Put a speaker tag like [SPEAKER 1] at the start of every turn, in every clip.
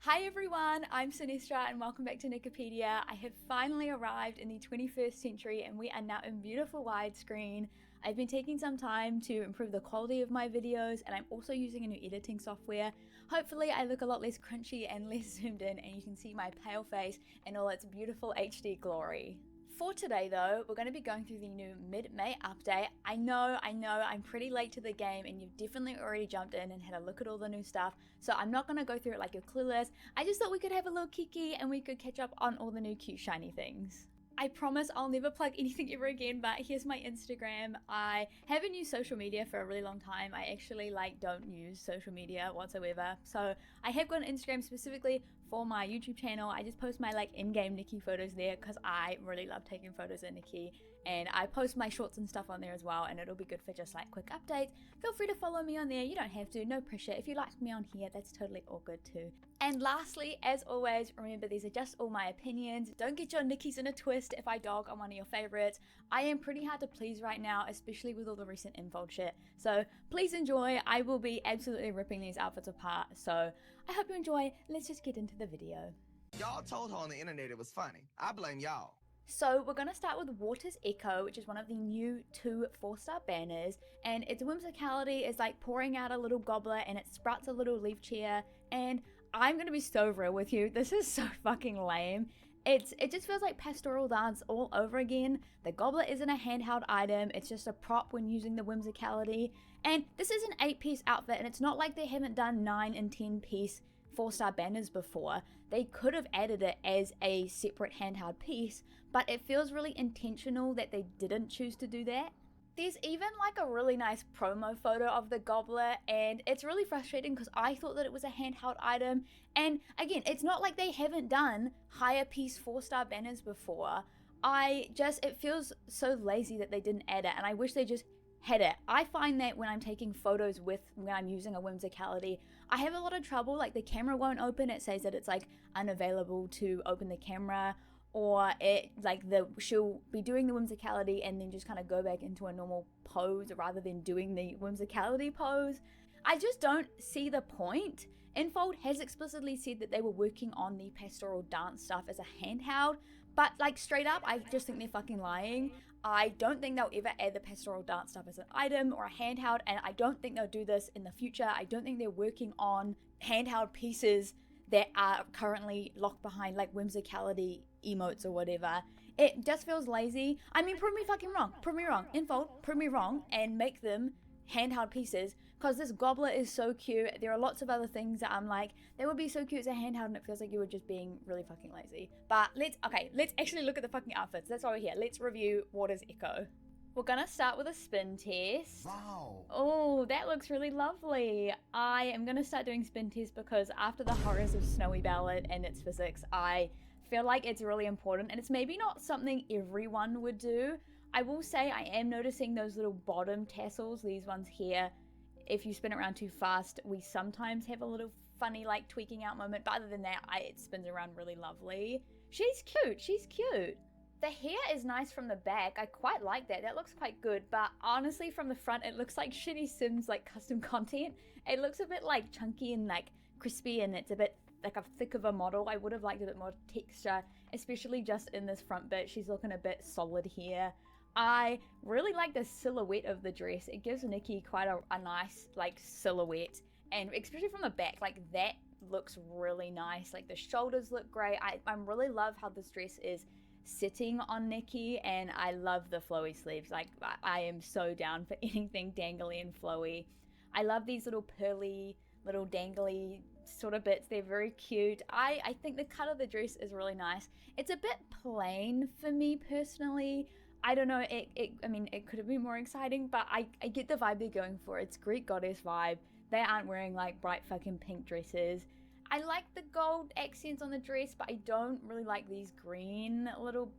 [SPEAKER 1] Hi everyone, I'm Sinestra and welcome back to Nikipedia. I have finally arrived in the 21st century and we are now in beautiful widescreen. I've been taking some time to improve the quality of my videos and I'm also using a new editing software. Hopefully I look a lot less crunchy and less zoomed in and you can see my pale face in all its beautiful HD glory. For today though, we're going to be going through the new mid-May update. I know, I'm pretty late to the game and you've definitely already jumped in and had a look at all the new stuff, so I'm not going to go through it like you're clueless. I just thought we could have a little kiki and we could catch up on all the new cute shiny things. I promise I'll never plug anything ever again, but here's my Instagram. I haven't used social media for a really long time. I actually don't use social media whatsoever. So I have got an Instagram specifically for my YouTube channel. I just post my in-game Nikki photos there because I really love taking photos of Nikki, and I post my shorts and stuff on there as well, and it'll be good for just quick updates. Feel free to follow me on there. You don't have to, no pressure. If you like me on here, that's totally all good too. And lastly, as always, remember these are just all my opinions. Don't get your Nikki's in a twist if I dog on one of your favorites. I am pretty hard to please right now, especially with all the recent infold shit. So please enjoy. I will be absolutely ripping these outfits apart. So I hope you enjoy. Let's just get into the video.
[SPEAKER 2] Y'all told her on the internet it was funny. I blame y'all.
[SPEAKER 1] So we're going to start with Water's Echo, which is one of the new 2 4-star banners, and its whimsicality is pouring out a little goblet and it sprouts a little leaf chair, and I'm going to be so real with you, this is so fucking lame. It just feels like pastoral dance all over again. The goblet isn't a handheld item, it's just a prop when using the whimsicality, and this is an 8-piece outfit, and it's not like they haven't done 9 and 10-piece 4-star banners before. They could have added it as a separate handheld piece, but it feels really intentional that they didn't choose to do that. There's even a really nice promo photo of the goblet, and it's really frustrating because I thought that it was a handheld item, and again, it's not like they haven't done higher piece 4-star banners before. It feels so lazy that they didn't add it, and I wish they just had it. I find that when I'm taking photos when I'm using a whimsicality, I have a lot of trouble, the camera won't open, it says that it's unavailable to open the camera, or she'll be doing the whimsicality and then just kind of go back into a normal pose rather than doing the whimsicality pose. I just don't see the point. Infold has explicitly said that they were working on the pastoral dance stuff as a handheld, but straight up, I just think they're fucking lying. I don't think they'll ever add the pastoral dance stuff as an item or a handheld, and I don't think they'll do this in the future. I don't think they're working on handheld pieces that are currently locked behind whimsicality emotes or whatever. It just feels lazy. I mean, prove me fucking wrong. Prove me wrong. Infold, prove me wrong and make them handheld pieces, because this goblet is so cute. There are lots of other things that I'm they would be so cute as a handheld, and it feels like you were just being really fucking lazy. But let's actually look at the fucking outfits. That's why we're here. Let's review Water's Echo. We're gonna start with a spin test.
[SPEAKER 2] Wow.
[SPEAKER 1] Oh, that looks really lovely. I am gonna start doing spin tests because after the horrors of Snowy Ballad and its physics, I feel like it's really important, and it's maybe not something everyone would do. I will say I am noticing those little bottom tassels, these ones here. If you spin it around too fast, we sometimes have a little funny tweaking out moment, but other than that, it spins around really lovely. She's cute. The hair is nice from the back. I quite like that. That looks quite good, but honestly from the front it looks like shitty Sims custom content. It looks a bit chunky and crispy, and it's a bit a thick of a model. I would have liked a bit more texture, especially just in this front bit. She's looking a bit solid here. I really like the silhouette of the dress. It gives Nikki quite a nice silhouette, and especially from the back, that looks really nice. The shoulders look great. I really love how this dress is sitting on Nikki, and I love the flowy sleeves. I am so down for anything dangly and flowy. I love these little pearly, little dangly sort of bits. They're very cute. I think the cut of the dress is really nice. It's a bit plain for me personally. I don't know, I mean, it could have been more exciting, but I get the vibe they're going for. It's Greek goddess vibe. They aren't wearing bright fucking pink dresses. I like the gold accents on the dress, but I don't really like these green little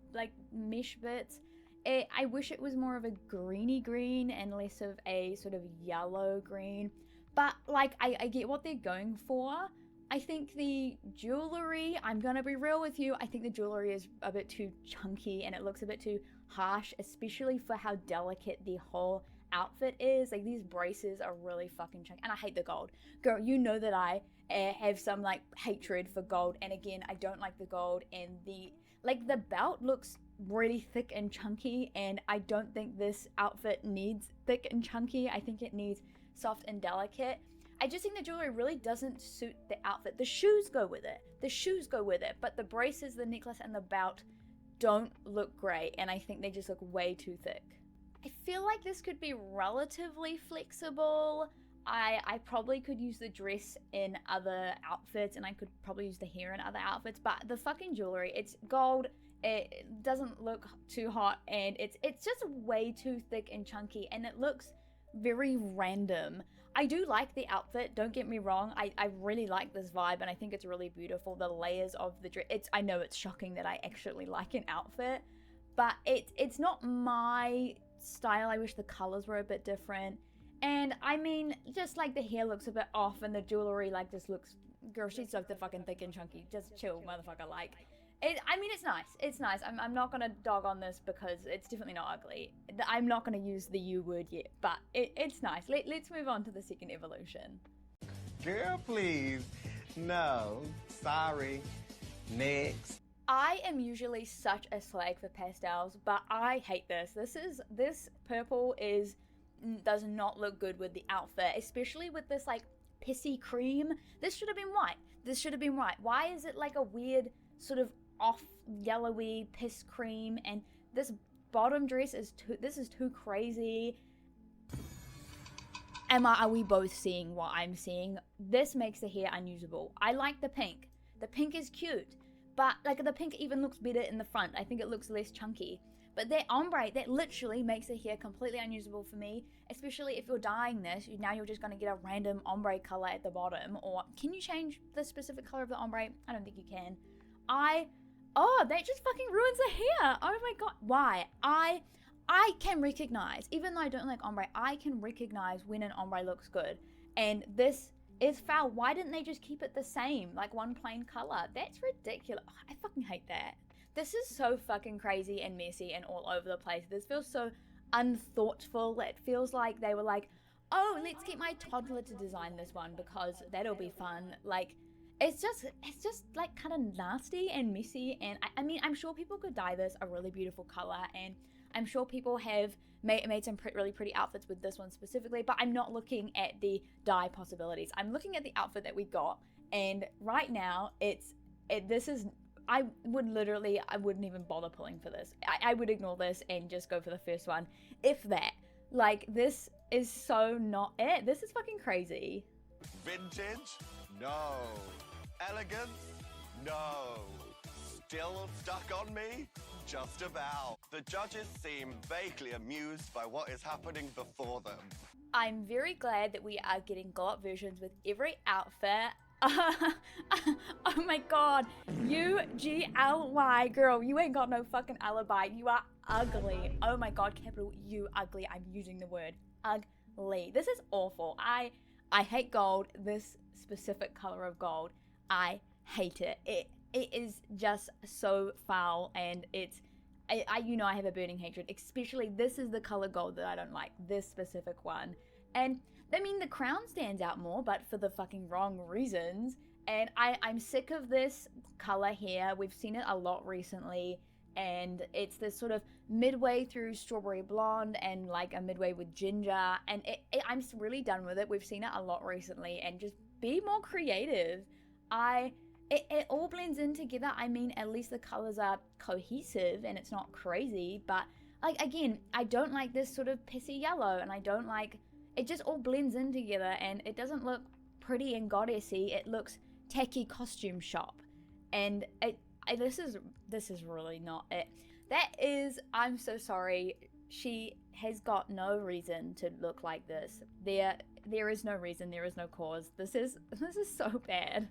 [SPEAKER 1] mesh bits. I wish it was more of a greeny green and less of a sort of yellow green, but I get what they're going for. I think the jewelry, I'm gonna be real with you, I think the jewelry is a bit too chunky and it looks a bit too harsh, especially for how delicate the whole outfit is. These braces are really fucking chunky, and I hate the gold. Girl, you know that I have some like hatred for gold. And again, I don't like the gold, and the belt looks really thick and chunky, and I don't think this outfit needs thick and chunky. I think it needs soft and delicate. I just think the jewelry really doesn't suit the outfit. The shoes go with it, but the braces, the necklace, and the belt don't look great, and I think they just look way too thick. I feel like this could be relatively flexible. I probably could use the dress in other outfits, and I could probably use the hair in other outfits, but the fucking jewelry, it's gold, it doesn't look too hot, and it's just way too thick and chunky, and it looks very random. I do like the outfit, don't get me wrong. I really like this vibe, and I think it's really beautiful. The layers of the dress, I know it's shocking that I actually like an outfit, but it's not my style. I wish the colors were a bit different. And I mean, just like the hair looks a bit off, and the jewelry like just looks, girl, she's so fucking thick and chunky. Just chill, motherfucker. Like, I mean, it's nice. It's nice. I'm not gonna dog on this because it's definitely not ugly. I'm not gonna use the U word yet, but it's nice. Let's move on to the second evolution.
[SPEAKER 3] Girl, please. No. Sorry. Next.
[SPEAKER 1] I am usually such a slag for pastels, but I hate this. This purple does not look good with the outfit, especially with this like pissy cream. This should have been white. Why is it like a weird sort of off yellowy piss cream? And this bottom dress is too crazy. Are we both seeing what I'm seeing? This makes the hair unusable. I like the pink. The pink is cute, but like the pink even looks better in the front. I think it looks less chunky. But that ombre, that literally makes the hair completely unusable for me, especially if you're dyeing this. Now you're just going to get a random ombre color at the bottom. Or can you change the specific color of the ombre? I don't think you can. That just fucking ruins the hair. Oh my god. Why? I can recognize, even though I don't like ombre, I can recognize when an ombre looks good. And this is foul. Why didn't they just keep it the same, like one plain color? That's ridiculous. I fucking hate that. This is so fucking crazy and messy and all over the place. This feels so unthoughtful. It feels like they were like, oh, let's get my toddler to design this one because that'll be fun. Like, it's just like kind of nasty and messy. And I mean, I'm sure people could dye this a really beautiful color, and I'm sure people have made some really pretty outfits with this one specifically, but I'm not looking at the dye possibilities. I'm looking at the outfit that we got, and right now I wouldn't even bother pulling for this. I would ignore this and just go for the first one, if that. Like, this is so not it. This is fucking crazy.
[SPEAKER 4] Vintage? No. Elegance? No. Still stuck on me? Just about. The judges seem vaguely amused by what is happening before them.
[SPEAKER 1] I'm very glad that we are getting glow-up versions with every outfit. Oh my god. UGLY. Girl, you ain't got no fucking alibi. You are ugly. Oh my god, capital U, ugly. I'm using the word ugly. This is awful. I hate gold. This specific color of gold, I hate it. It is just so foul, and I have a burning hatred. Especially, this is the color gold that I don't like. This specific one. And I mean, the crown stands out more, but for the fucking wrong reasons. And I'm sick of this color here. We've seen it a lot recently, and it's this sort of midway through strawberry blonde and like a midway with ginger, and I'm really done with it. We've seen it a lot recently, and just be more creative. It all blends in together. I mean, at least the colors are cohesive and it's not crazy, but like, again, I don't like this sort of pissy yellow, and I don't like, it just all blends in together, and it doesn't look pretty and goddessy. It looks tacky costume shop, and this is really not it. That is, I'm so sorry. She has got no reason to look like this. There is no reason. There is no cause. This is so bad.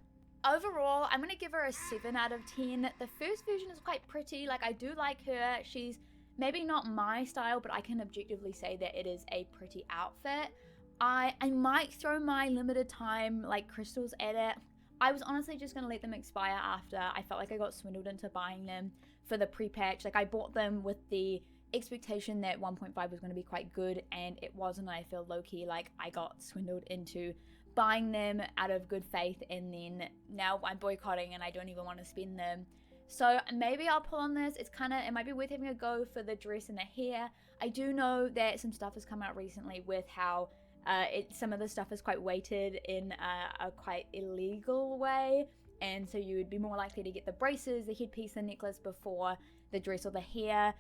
[SPEAKER 1] Overall, I'm gonna give her a 7 out of 10. The first version is quite pretty. Like, I do like her. She's maybe not my style, but I can objectively say that it is a pretty outfit. I might throw my limited time like crystals at it. I was honestly just gonna let them expire after. I felt like I got swindled into buying them for the pre-patch. Like, I bought them with the expectation that 1.5 was going to be quite good, and it wasn't. I feel low-key like I got swindled into buying them out of good faith, and then now I'm boycotting and I don't even want to spend them. So maybe I'll pull on this. It might be worth having a go for the dress and the hair. I do know that some stuff has come out recently with how some of the stuff is quite weighted in a quite illegal way, and so you would be more likely to get the braces, the headpiece, the necklace before the dress or the hair.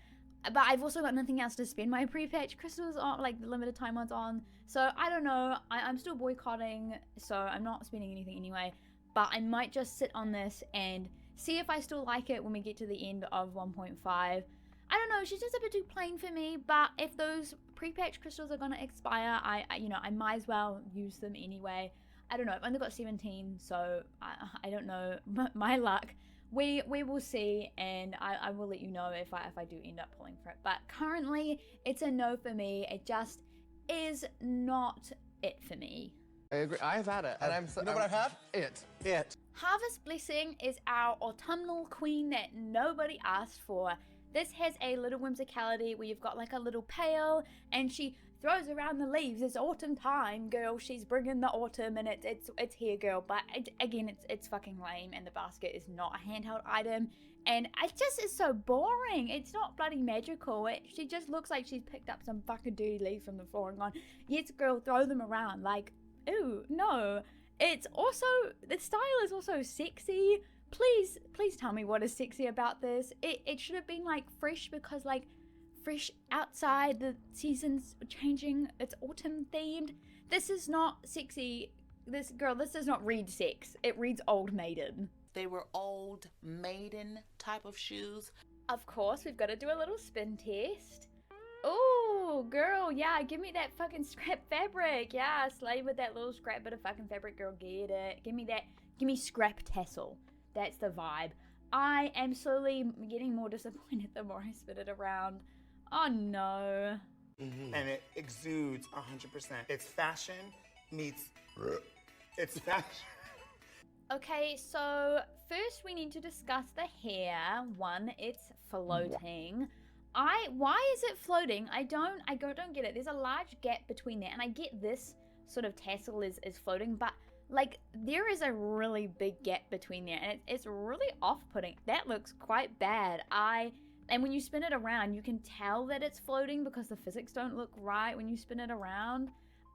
[SPEAKER 1] But I've also got nothing else to spend my pre-patch crystals on, like the limited time ones on. So I don't know. I'm still boycotting, so I'm not spending anything anyway. But I might just sit on this and see if I still like it when we get to the end of 1.5. I don't know, she's just a bit too plain for me, but if those pre-patch crystals are gonna expire, I might as well use them anyway. I don't know, I've only got 17, so I don't know, my luck. We will see, and I will let you know if I do end up pulling for it. But currently, it's a no for me. It just is not it for me.
[SPEAKER 5] I agree. I've had it, and
[SPEAKER 3] You know what I've had?
[SPEAKER 5] It.
[SPEAKER 1] Harvest Blessing is our autumnal queen that nobody asked for. This has a little whimsicality where you've got like a little pail, and she throws around the leaves. It's autumn time, girl. She's bringing the autumn, and it's here, girl. But again, it's fucking lame, and the basket is not a handheld item, and it just is so boring. It's not bloody magical. She just looks like she's picked up some fucking dirty leaves from the floor and gone, yes, girl, throw them around. Like, ooh, no. It's also, the style is also sexy. Please tell me what is sexy about this. It should have been like fresh, because like fresh outside, the season's changing, it's autumn themed. This is not sexy. This does not read sex. It reads old maiden.
[SPEAKER 6] They were old maiden type of shoes.
[SPEAKER 1] Of course, we've got to do a little spin test. Oh, girl, yeah, give me that fucking scrap fabric. Yeah, slay with that little scrap bit of fucking fabric, girl, get it. Give me scrap tassel. That's the vibe. I am slowly getting more disappointed the more I spin it around. Oh no.
[SPEAKER 7] And it exudes 100%. It's fashion meets... It's fashion.
[SPEAKER 1] Okay, so first we need to discuss the hair. One, it's floating. Why is it floating? I don't get it. There's a large gap between there, and I get this sort of tassel is floating, but like there is a really big gap between there, and it's really off-putting. That looks quite bad. And when you spin it around, you can tell that it's floating because the physics don't look right when you spin it around.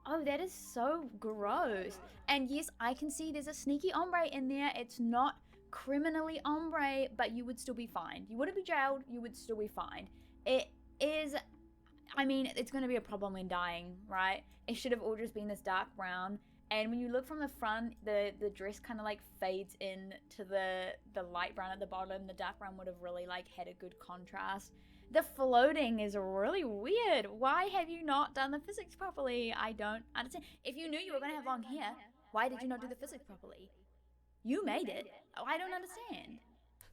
[SPEAKER 1] Oh, that is so gross. And yes, I can see there's a sneaky ombre in there. It's not criminally ombre, but you would still be fined. You wouldn't be jailed, you would still be fined. It is, I mean, it's going to be a problem when dyeing, right? It should have all just been this dark brown. And when you look from the front, the dress kind of like fades in to the light brown at the bottom. The dark brown would have really like had a good contrast. The floating is really weird. Why have you not done the physics properly? I don't understand. If you knew you were going to have long hair, why did you not do the physics properly? You made it. Oh, I don't understand.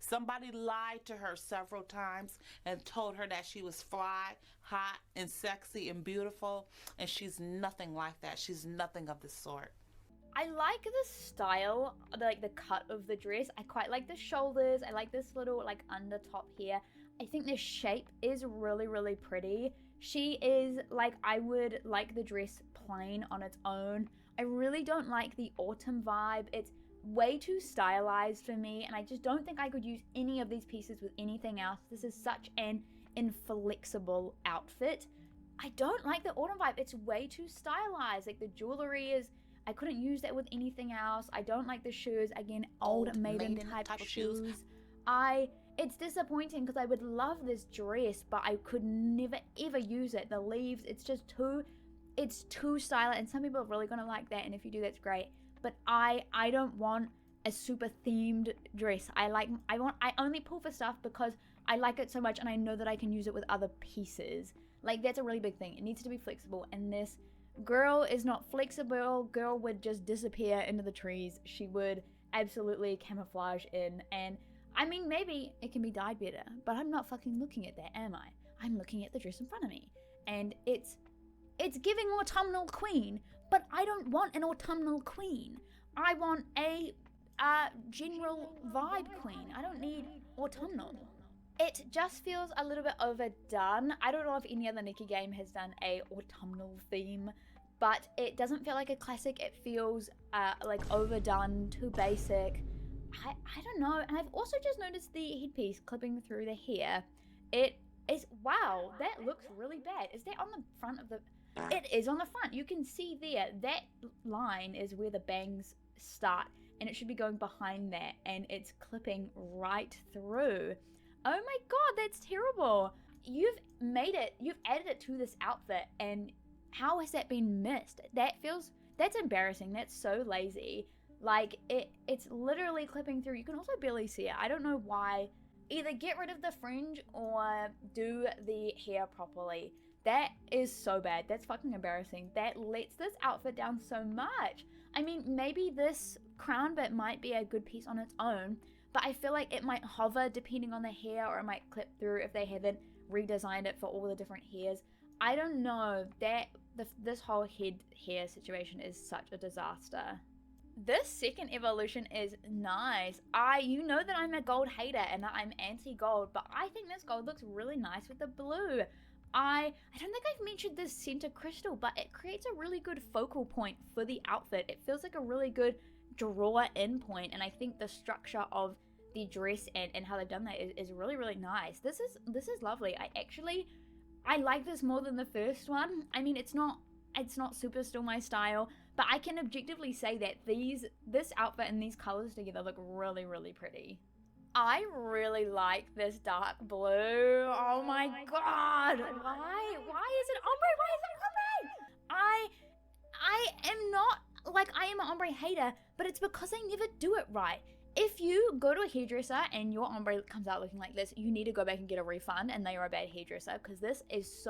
[SPEAKER 6] Somebody lied to her several times and told her that she was fly, hot, and sexy and beautiful, and she's nothing like that. She's nothing of the sort.
[SPEAKER 1] I like the style, like the cut of the dress. I quite like the shoulders. I like this little like under top here. I think the shape is really, really pretty. She is like, I would like the dress plain on its own. I really don't like the autumn vibe. It's way too stylized for me, and I just don't think I could use any of these pieces with anything else. This is such an inflexible outfit. I don't like the autumn vibe. It's way too stylized. Like the jewelry is, I couldn't use that with anything else. I don't like the shoes. Again, old maiden type of shoes. It's disappointing because I would love this dress, but I could never ever use it. The leaves, it's too stylish, and some people are really gonna like that, and if you do, that's great. But I don't want a super themed dress. I only pull for stuff because I like it so much and I know that I can use it with other pieces. Like, that's a really big thing. It needs to be flexible, and this girl is not flexible. Girl would just disappear into the trees. She would absolutely camouflage in, and I mean, maybe it can be dyed better, but I'm not fucking looking at that, am I? I'm looking at the dress in front of me, and it's giving autumnal queen, but I don't want an autumnal queen. I want a general vibe queen. I don't need autumnal. It just feels a little bit overdone. I don't know if any other Nikki game has done a autumnal theme. but it doesn't feel like a classic. It feels like overdone, too basic. I don't know. And I've also just noticed the headpiece clipping through the hair. It is, wow, that looks really bad. Is that on the front of the, it is on the front. You can see there, that line is where the bangs start, and it should be going behind that, and it's clipping right through. Oh my god, that's terrible. You've added it to this outfit, and how has that been missed? That's embarrassing. That's so lazy. Like, it's literally clipping through. You can also barely see it. I don't know why. Either get rid of the fringe or do the hair properly. That is so bad. That's fucking embarrassing. That lets this outfit down so much. I mean, maybe this crown bit might be a good piece on its own, but I feel like it might hover depending on the hair, or it might clip through if they haven't redesigned it for all the different hairs. I don't know. This whole hair situation is such a disaster. This second evolution is nice. You know that I'm a gold hater and that I'm anti-gold, but I think this gold looks really nice with the blue. I don't think I've mentioned this center crystal, but it creates a really good focal point for the outfit. It feels like a really good draw in point, and I think the structure of the dress and how they've done that is really, really nice. This is lovely. I like this more than the first one. I mean, it's not super still my style, but I can objectively say that this outfit and these colors together look really, really pretty. I really like this dark blue. Oh my god. Why is it ombre? Why is it ombre? I am not, like, I am an ombre hater, but it's because they never do it right. If you go to a hairdresser and your ombre comes out looking like this, you need to go back and get a refund, and they are a bad hairdresser, because this is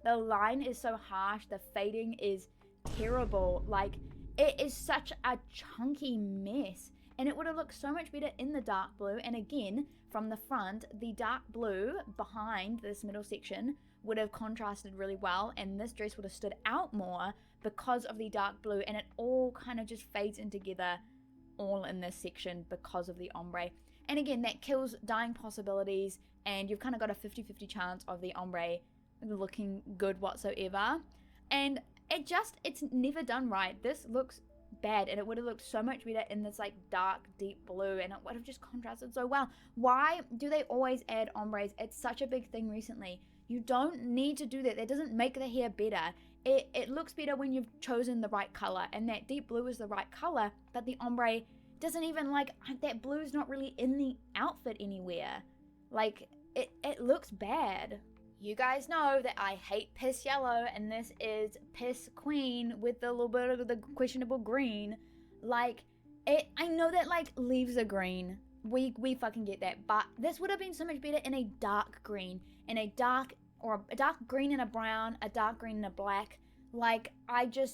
[SPEAKER 1] the line is so harsh, the fading is terrible. Like, it is such a chunky mess, and it would have looked so much better in the dark blue. And again, from the front, the dark blue behind this middle section would have contrasted really well, and this dress would have stood out more because of the dark blue, and it all kind of just fades in together all in this section because of the ombre. And again, that kills dyeing possibilities, and you've kind of got a 50-50 chance of the ombre looking good whatsoever. And it's never done right. This looks bad, and it would have looked so much better in this like dark deep blue, and it would have just contrasted so well. Why do they always add ombres? It's such a big thing recently. You don't need to do that. That doesn't make the hair better. It looks better when you've chosen the right color, and that deep blue is the right color, but the ombre doesn't even, like, that blue's not really in the outfit anywhere. Like, it looks bad. You guys know that I hate piss yellow, and this is piss queen with a little bit of the questionable green. Like, I know that, like, leaves are green. We fucking get that, but this would have been so much better in a dark green, in a dark green and a brown, a dark green and a black. Like,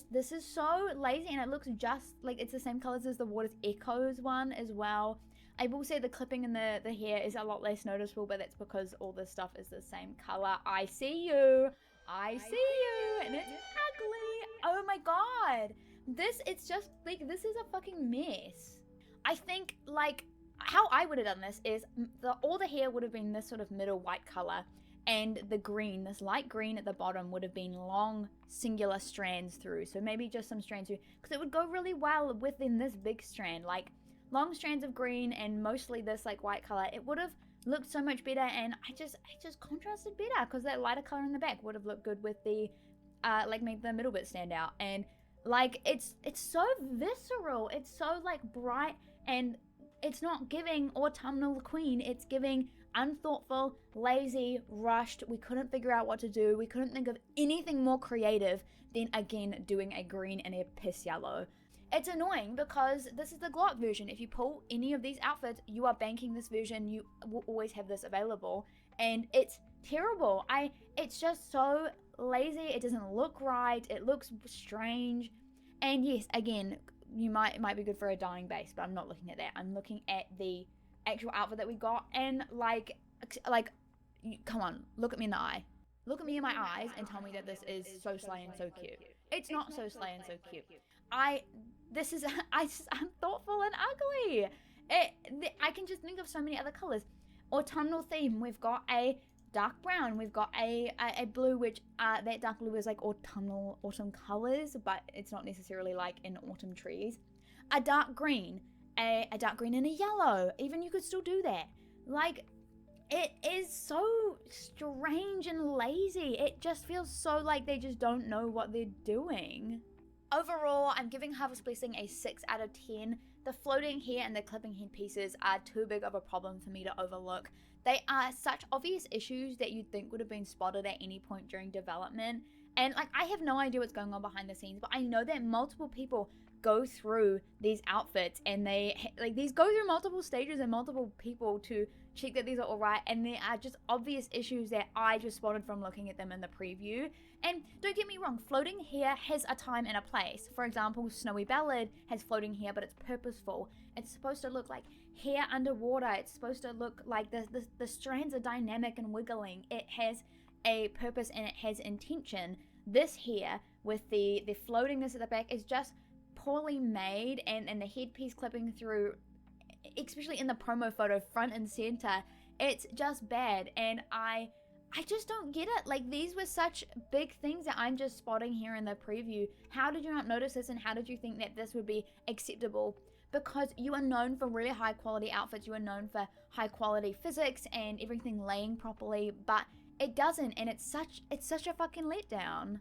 [SPEAKER 1] this is so lazy, and it looks just like it's the same colors as the Water's Echoes one as well. I will say the clipping in the hair is a lot less noticeable, but that's because all this stuff is the same color. I see you, and it's ugly. Oh my god, it's just like, this is a fucking mess. I think, like, how I would have done this is all the hair would have been this sort of middle white color, and the green, this light green at the bottom, would have been long singular strands through. So maybe just some strands through, because it would go really well within this big strand, like long strands of green and mostly this like white color. It would have looked so much better, and it just contrasted better, because that lighter color in the back would have looked good with the like, make the middle bit stand out. And like, it's so visceral, it's so like bright, and it's not giving autumnal queen. It's giving unthoughtful, lazy, rushed. We couldn't figure out what to do. We couldn't think of anything more creative than, again, doing a green and a piss yellow. It's annoying because this is the glow-up version. If you pull any of these outfits, you are banking this version. You will always have this available, and it's terrible. It's just so lazy. It doesn't look right. It looks strange. And yes, again, it might be good for a dyeing base, but I'm not looking at that. I'm looking at the actual outfit that we got, and like, come on, look at me in the eye. Look at me in my eyes and tell me that this is so slay and so cute. It's not so slay and so cute. This is unthoughtful and ugly. I can just think of so many other colors. Autumnal theme, we've got a dark brown. We've got a blue, which that dark blue is like autumn colors, but it's not necessarily like in autumn trees. A dark green, a dark green and a yellow. Even you could still do that. Like, it is so strange and lazy. It just feels so like they just don't know what they're doing. Overall, I'm giving Harvest Blessing a 6 out of 10. The floating hair and the clipping head pieces are too big of a problem for me to overlook. They are such obvious issues that you'd think would have been spotted at any point during development. And like, I have no idea what's going on behind the scenes, but I know that multiple people go through these outfits, and these go through multiple stages and multiple people to check that these are all right, and there are just obvious issues that I just spotted from looking at them in the preview. And don't get me wrong, floating hair has a time and a place. For example, Snowy Ballad has floating hair, but it's purposeful. It's supposed to look like hair underwater. It's supposed to look like the strands are dynamic and wiggling. It has a purpose and it has intention. This hair with the floatingness at the back is just poorly made, and the headpiece clipping through, especially in the promo photo front and center, it's just bad. And I just don't get it. Like, these were such big things that I'm just spotting here in the preview. How did you not notice this, and how did you think that this would be acceptable? Because you are known for really high quality outfits, you are known for high quality physics and everything laying properly, but it doesn't, and it's such a fucking letdown.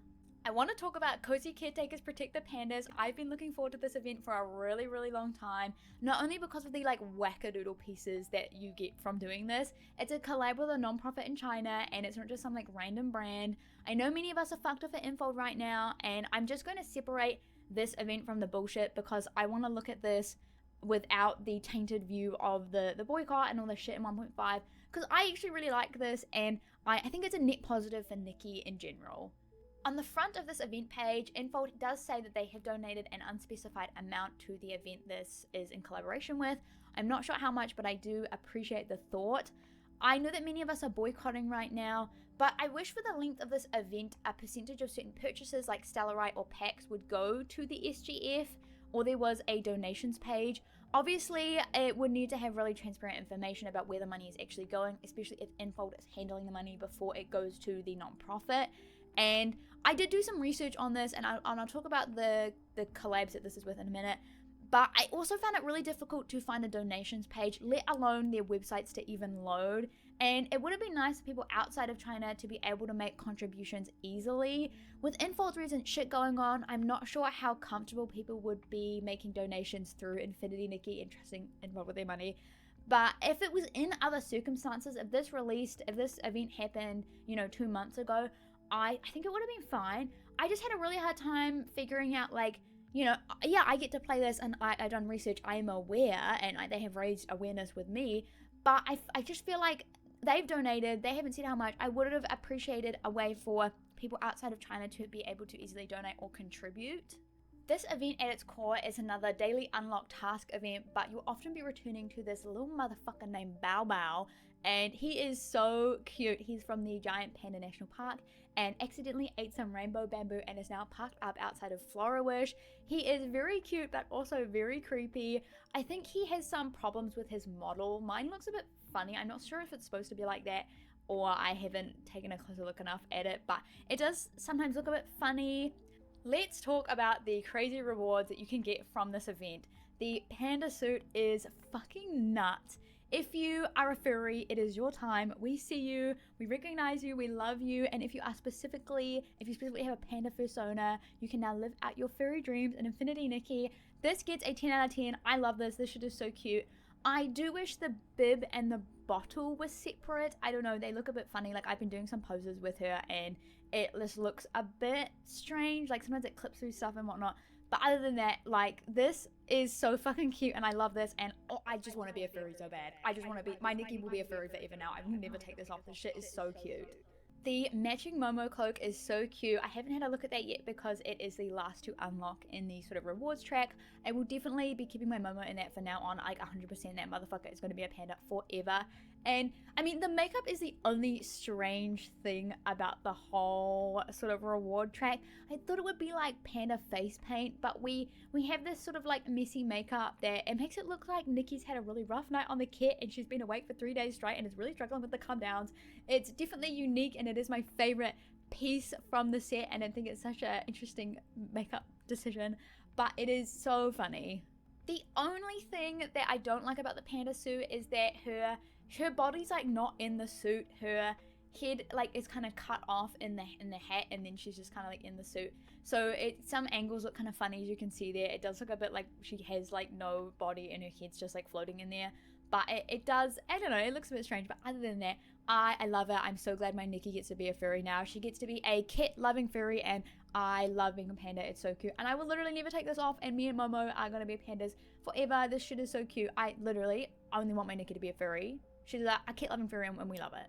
[SPEAKER 1] I want to talk about Cozy Caretakers Protect the Pandas. I've been looking forward to this event for a really, really long time. Not only because of the like wackadoodle pieces that you get from doing this, it's a collab with a non-profit in China, and it's not just some like random brand. I know many of us are fucked off at Infold right now, and I'm just going to separate this event from the bullshit because I want to look at this without the tainted view of the boycott and all the shit in 1.5, because I actually really like this, and I think it's a net positive for Nikki in general. On the front of this event page, Infold does say that they have donated an unspecified amount to the event this is in collaboration with. I'm not sure how much, but I do appreciate the thought. I know that many of us are boycotting right now, but I wish for the length of this event, a percentage of certain purchases like Starlit or packs would go to the SGF, or there was a donations page. Obviously, it would need to have really transparent information about where the money is actually going, especially if Infold is handling the money before it goes to the non-profit. And I did do some research on this, and I'll talk about the collabs that this is with in a minute. But I also found it really difficult to find a donations page, let alone their websites to even load. And it would have been nice for people outside of China to be able to make contributions easily. With Infold's recent shit going on, I'm not sure how comfortable people would be making donations through Infinity Nikki and trusting Infold with their money. But if it was in other circumstances, if this event happened, 2 months ago, I think it would have been fine. I just had a really hard time figuring out, like, yeah, I get to play this, and I've done research, I am aware, and they have raised awareness with me, but I just feel like they've donated, they haven't said how much. I would have appreciated a way for people outside of China to be able to easily donate or contribute. This event at its core is another daily unlock task event, but you'll often be returning to this little motherfucker named Bao Bao, and he is so cute. He's from the giant Panda National Park and accidentally ate some rainbow bamboo and is now parked up outside of Flora-Wish. He is very cute but also very creepy. I think he has some problems with his model. Mine looks a bit funny. I'm not sure if it's supposed to be like that or I haven't taken a closer look enough at it, but it does sometimes look a bit funny. Let's talk about the crazy rewards that you can get from this event. The panda suit is fucking nuts. If you are a furry, it is your time. We see you, we recognize you, we love you, and if you specifically have a panda persona, you can now live out your furry dreams in Infinity Nikki. This gets a 10 out of 10. I love this. This shit is so cute. I do wish the bib and the bottle were separate. I don't know, they look a bit funny. Like, I've been doing some poses with her and it just looks a bit strange. Like, sometimes it clips through stuff and whatnot. But other than that, like, this is so fucking cute and I love this, and I just want to be a furry so bad. I just want to be, my Nikki will be a furry forever now. I will never take this off. This shit is so cute. The matching Momo cloak is so cute. I haven't had a look at that yet because it is the last to unlock in the sort of rewards track. I will definitely be keeping my Momo in that for now on, like 100%. That motherfucker is going to be a panda forever. And I mean, the makeup is the only strange thing about the whole sort of reward track. I thought it would be like Panda face paint, but we have this sort of like messy makeup that it makes it look like Nikki's had a really rough night on the kit and she's been awake for 3 days straight and is really struggling with the come downs. It's definitely unique and it is my favorite piece from the set, and I think it's such an interesting makeup decision, but it is so funny. The only thing that I don't like about the Panda suit is that her body's like not in the suit. Her head like is kind of cut off in the hat, and then she's just kind of like in the suit. So some angles look kind of funny, as you can see there. It does look a bit like she has like no body and her head's just like floating in there. But it does, I don't know, it looks a bit strange. But other than that, I love it. I'm so glad my Nikki gets to be a furry now. She gets to be a kit-loving furry, and I love being a panda. It's so cute. And I will literally never take this off, and me and Momo are going to be pandas forever. This shit is so cute. I literally only want my Nikki to be a furry. She's a kit-loving furry, and we love it.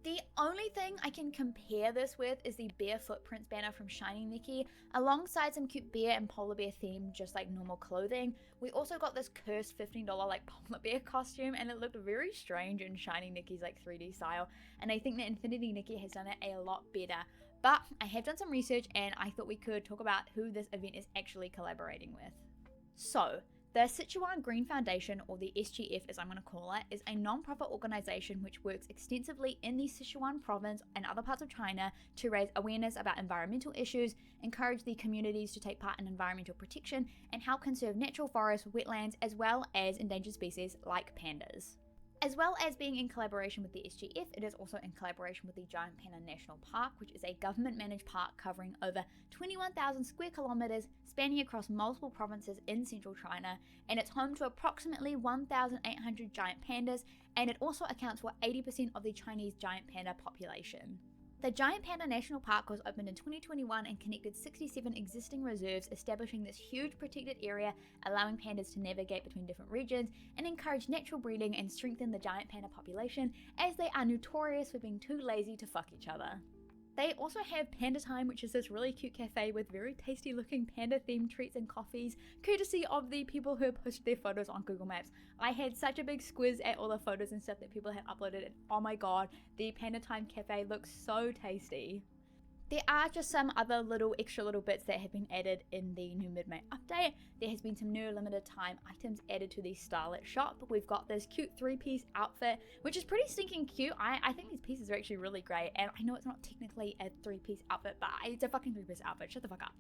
[SPEAKER 1] The only thing I can compare this with is the bear footprints banner from Shiny Nikki, alongside some cute bear and polar bear themed just like normal clothing. We also got this cursed $15 like polar bear costume, and it looked very strange in Shiny Nikki's like 3D style, and I think that Infinity Nikki has done it a lot better. But I have done some research and I thought we could talk about who this event is actually collaborating with. So, the Sichuan Green Foundation, or the SGF as I'm going to call it, is a non-profit organization which works extensively in the Sichuan province and other parts of China to raise awareness about environmental issues, encourage the communities to take part in environmental protection, and help conserve natural forests, wetlands, as well as endangered species like pandas. As well as being in collaboration with the SGF, it is also in collaboration with the Giant Panda National Park, which is a government-managed park covering over 21,000 square kilometers, spanning across multiple provinces in central China, and it's home to approximately 1,800 giant pandas, and it also accounts for 80% of the Chinese giant panda population. The Giant Panda National Park was opened in 2021 and connected 67 existing reserves, establishing this huge protected area, allowing pandas to navigate between different regions and encourage natural breeding and strengthen the giant panda population, as they are notorious for being too lazy to fuck each other. They also have Panda Time, which is this really cute cafe with very tasty looking panda themed treats and coffees, courtesy of the people who posted their photos on Google Maps. I had such a big squiz at all the photos and stuff that people had uploaded, and oh my god, the Panda Time cafe looks so tasty. There are just some other extra little bits that have been added in the new mid-May update. There has been some new limited time items added to the Starlit shop. We've got this cute 3-piece outfit, which is pretty stinking cute. I think these pieces are actually really great, and I know it's not technically a 3-piece outfit, but it's a fucking 3-piece outfit. Shut the fuck up.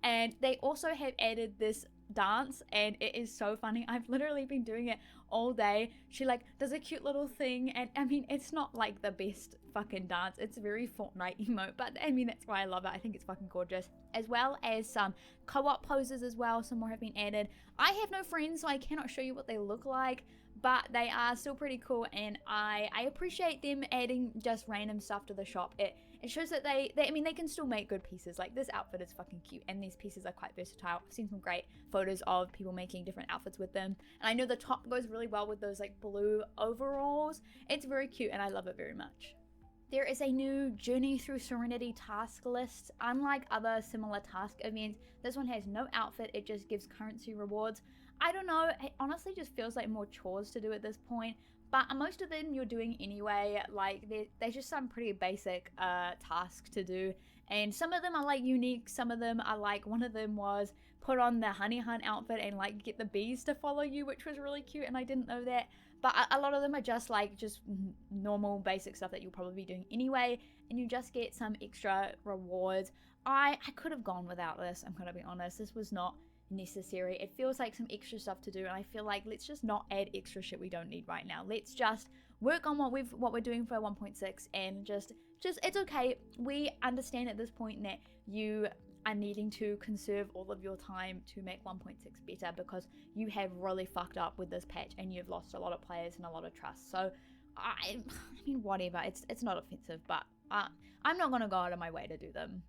[SPEAKER 1] And they also have added this dance, and it is so funny. I've literally been doing it all day. She like does a cute little thing, and I mean, it's not like the best fucking dance. It's very Fortnite emote, but I mean, that's why I love it. I think it's fucking gorgeous. As well as some co-op poses as well. Some more have been added. I have no friends, so I cannot show you what they look like, but they are still pretty cool, and I appreciate them adding just random stuff to the shop. It shows that they can still make good pieces. Like, this outfit is fucking cute, and these pieces are quite versatile. I've seen some great photos of people making different outfits with them, and I know the top goes really well with those like blue overalls. It's very cute, and I love it very much. There is a new Journey Through Serenity task list. Unlike other similar task events, this one has no outfit, it just gives currency rewards. I don't know, it honestly just feels like more chores to do at this point, but most of them you're doing anyway. Like, there's just some pretty basic tasks to do, and some of them are like unique, some of them are like, one of them was put on the honey hunt outfit and like get the bees to follow you, which was really cute, and I didn't know that. But a lot of them are just normal basic stuff that you'll probably be doing anyway, and you just get some extra rewards. I could have gone without this, I'm gonna be honest. This was not necessary. It feels like some extra stuff to do, and I feel like let's just not add extra shit we don't need right now. Let's just work on what we're doing for 1.6, and just it's okay. We understand at this point that you are needing to conserve all of your time to make 1.6 better, because you have really fucked up with this patch and you've lost a lot of players and a lot of trust. So I mean, whatever, it's not offensive, but I'm not gonna go out of my way to do them.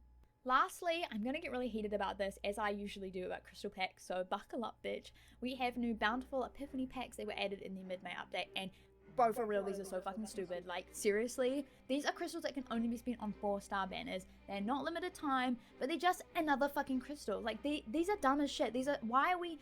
[SPEAKER 1] Lastly, I'm gonna get really heated about this, as I usually do about crystal packs, so buckle up, bitch. We have new Bountiful Epiphany packs that were added in the mid-May update, and bro, for real, these are so fucking stupid. Like, seriously, these are crystals that can only be spent on 4-star banners. They're not limited time, but they're just another fucking crystal. Like, these are dumb as shit. Why are we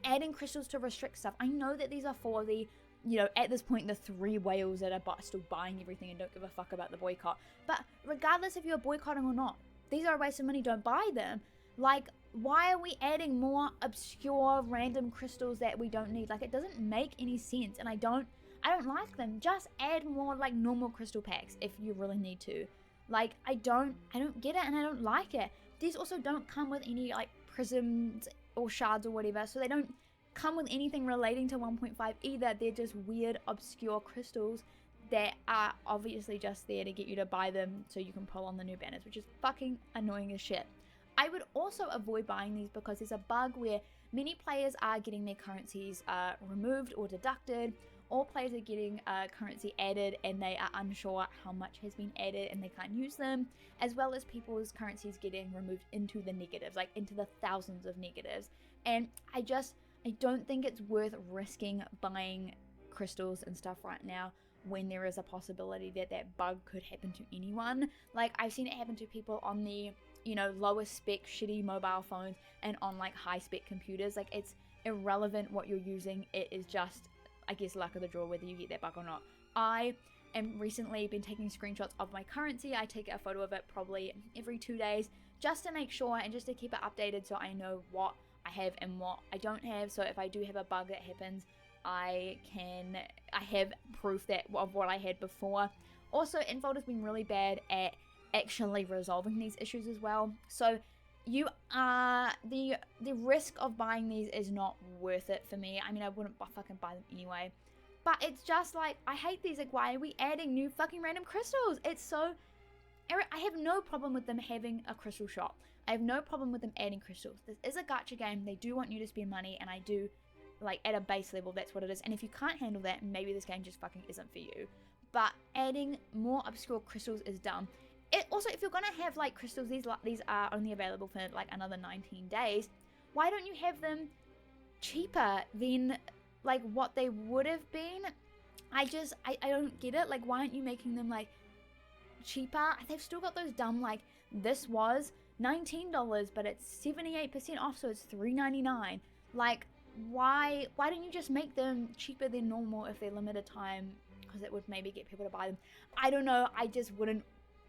[SPEAKER 1] adding crystals to restrict stuff? I know that these are for the you know, at this point, the 3 whales that are still buying everything and don't give a fuck about the boycott. But regardless if you're boycotting or not, these are a waste of money, don't buy them. Like, why are we adding more obscure random crystals that we don't need? Like, it doesn't make any sense, and I don't like them. Just add more like normal crystal packs if you really need to. Like, I don't get it, and I don't like it. These also don't come with any like prisms or shards or whatever, so they don't come with anything relating to 1.5 either. They're just weird obscure crystals that are obviously just there to get you to buy them so you can pull on the new banners, which is fucking annoying as shit. I would also avoid buying these because there's a bug where many players are getting their currencies removed or deducted, or players are getting currency added and they are unsure how much has been added and they can't use them, as well as people's currencies getting removed into the negatives, like into the thousands of negatives. And I don't think it's worth risking buying crystals and stuff right now when there is a possibility that that bug could happen to anyone. Like, I've seen it happen to people on the, you know, lower spec shitty mobile phones and on like high spec computers. Like, it's irrelevant what you're using. It is just, I guess, luck of the draw whether you get that bug or not. I am recently been taking screenshots of my currency. I take a photo of it probably every 2 days just to make sure and just to keep it updated so I know what I have and what I don't have. So if I do have a bug that happens, I have proof that of what I had before. Also, Infold has been really bad at actually resolving these issues as well. So you are the risk of buying these is not worth it for me. I mean, I wouldn't fucking buy them anyway. But it's just like, I hate these. Like, why are we adding new fucking random crystals? It's so... I have no problem with them having a crystal shop. I have no problem with them adding crystals. This is a gacha game. They do want you to spend money, and I do, like, at a base level, that's what it is. And if you can't handle that, maybe this game just fucking isn't for you. But adding more obscure crystals is dumb. Also, if you're gonna have, like, crystals, these are only available for, like, another 19 days. Why don't you have them cheaper than, like, what they would have been? I don't get it. Like, why aren't you making them, like, cheaper? They've still got those dumb, like, this was $19, but it's 78% off, so it's $3.99. Like, why don't you just make them cheaper than normal if they're limited time? Because it would maybe get people to buy them. I don't know. I just wouldn't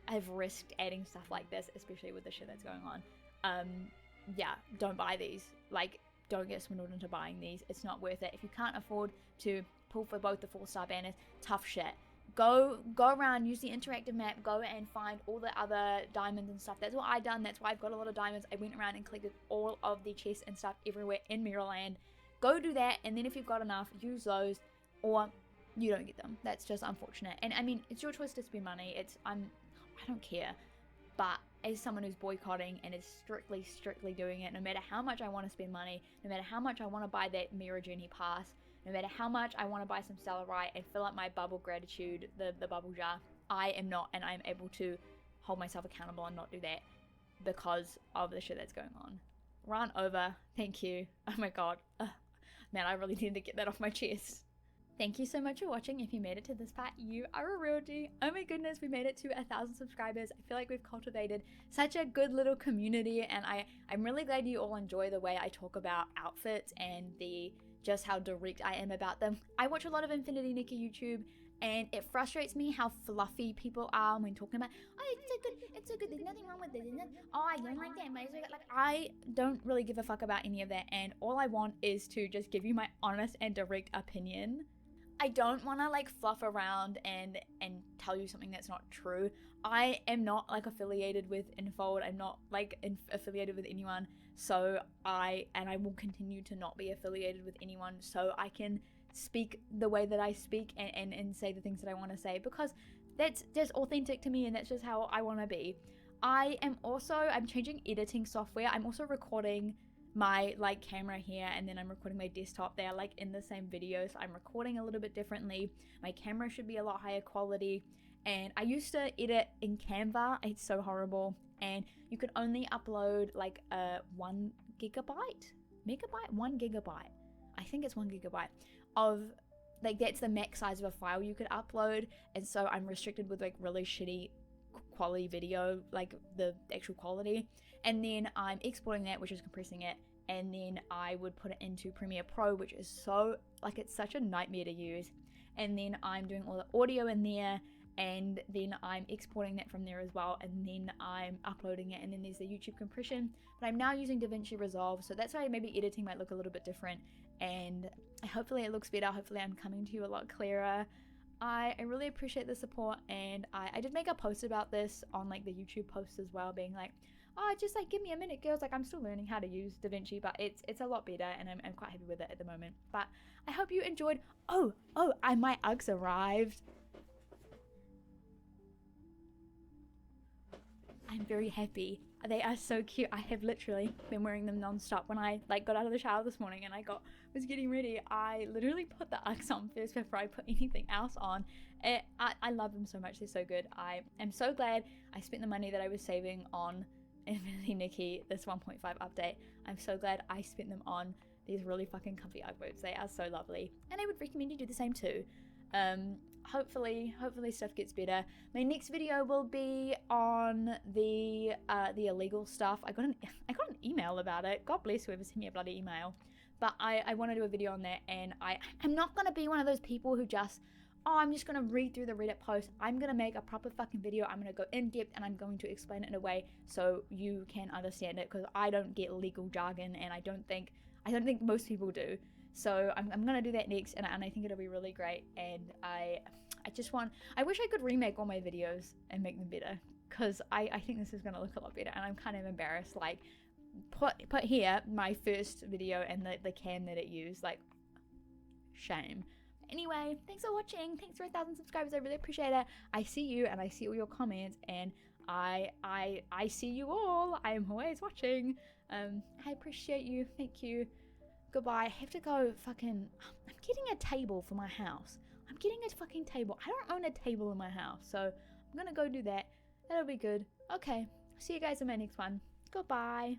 [SPEAKER 1] have risked adding stuff like this, especially with the shit that's going on. Yeah, don't buy these. Like, don't get swindled into buying these. It's not worth it. If you can't afford to pull for both the 4-star banners, tough shit. Go around, use the interactive map, go and find all the other diamonds and stuff. That's what I done. That's why I've got a lot of diamonds. I went around and collected all of the chests and stuff everywhere in Mirrorland. Go do that, and then if you've got enough, use those, or you don't get them. That's just unfortunate. And I mean, it's your choice to spend money. I don't care. But as someone who's boycotting and is strictly doing it, no matter how much I want to spend money, no matter how much I want to buy that Mirror Journey pass, no matter how much I want to buy some Starlit and fill up my bubble gratitude, the bubble jar, I am not, and I am able to hold myself accountable and not do that because of the shit that's going on. Run over. Thank you. Oh my god. Ugh. Man, I really need to get that off my chest. Thank you so much for watching. If you made it to this part, you are a real G. Oh my goodness, we made it to 1,000 subscribers. I feel like we've cultivated such a good little community, and I'm really glad you all enjoy the way I talk about outfits and just how direct I am about them. I watch a lot of Infinity Nikki YouTube, and it frustrates me how fluffy people are when talking about, oh, it's so good, there's nothing wrong with it, oh, I don't like that, like, I don't really give a fuck about any of that, and all I want is to just give you my honest and direct opinion. I don't want to like fluff around and tell you something that's not true. I am not like affiliated with Infold. I'm not like affiliated with anyone. So I will continue to not be affiliated with anyone, so I can speak the way that I speak and say the things that I want to say, because that's just authentic to me and that's just how I want to be. I'm changing editing software. I'm also recording my like camera here, and then I'm recording my desktop. They are like in the same video, so I'm recording a little bit differently. My camera should be a lot higher quality, and I used to edit in Canva. It's so horrible, and you could only upload like 1 gigabyte, megabyte, 1 gigabyte. I think it's 1 gigabyte of, like, that's the max size of a file you could upload, and so I'm restricted with like really shitty quality video, like the actual quality, and then I'm exporting that, which is compressing it, and then I would put it into Premiere Pro, which is so, like, it's such a nightmare to use. and then I'm doing all the audio in there, and then I'm exporting that from there as well, and then I'm uploading it, and then there's the YouTube compression. But I'm now using DaVinci Resolve, so that's why maybe editing might look a little bit different, and hopefully it looks better. Hopefully I'm coming to you a lot clearer. I really appreciate the support, and I did make a post about this on like the YouTube post as well, being like, oh, just like give me a minute, girls. Like, I'm still learning how to use DaVinci, but it's a lot better, and I'm quite happy with it at the moment. But I hope you enjoyed. My Uggs arrived. I'm very happy. They are so cute. I have literally been wearing them non-stop. When I like got out of the shower this morning and was getting ready, I literally put the Uggs on first before I put anything else on. I love them so much. They're so good. I am so glad I spent the money that I was saving on Infinity Nikki, this 1.5 update. I'm so glad I spent them on these really fucking comfy Ugg boots. They are so lovely, and I would recommend you do the same too. Hopefully stuff gets better. My next video will be on the illegal stuff. I got an email about it. God bless whoever sent me a bloody email. But I want to do a video on that, and I'm not gonna be one of those people who just, oh, I'm just gonna read through the Reddit post. I'm gonna make a proper fucking video. I'm gonna go in depth, and I'm going to explain it in a way so you can understand it, because I don't get legal jargon, and I don't think most people do. So I'm gonna do that next, and I think it'll be really great. And I wish I could remake all my videos and make them better, because I think this is gonna look a lot better, and I'm kind of embarrassed. Like, put here my first video and the cam that it used. Like, shame. Anyway, thanks for watching. Thanks for 1,000 subscribers. I really appreciate it. I see you, and I see all your comments, and I see you all. I am always watching. I appreciate you. Thank you. Goodbye. I have to go fucking... I'm getting a table for my house. I'm getting a fucking table. I don't own a table in my house, so I'm gonna go do that. That'll be good. Okay. See you guys in my next one. Goodbye.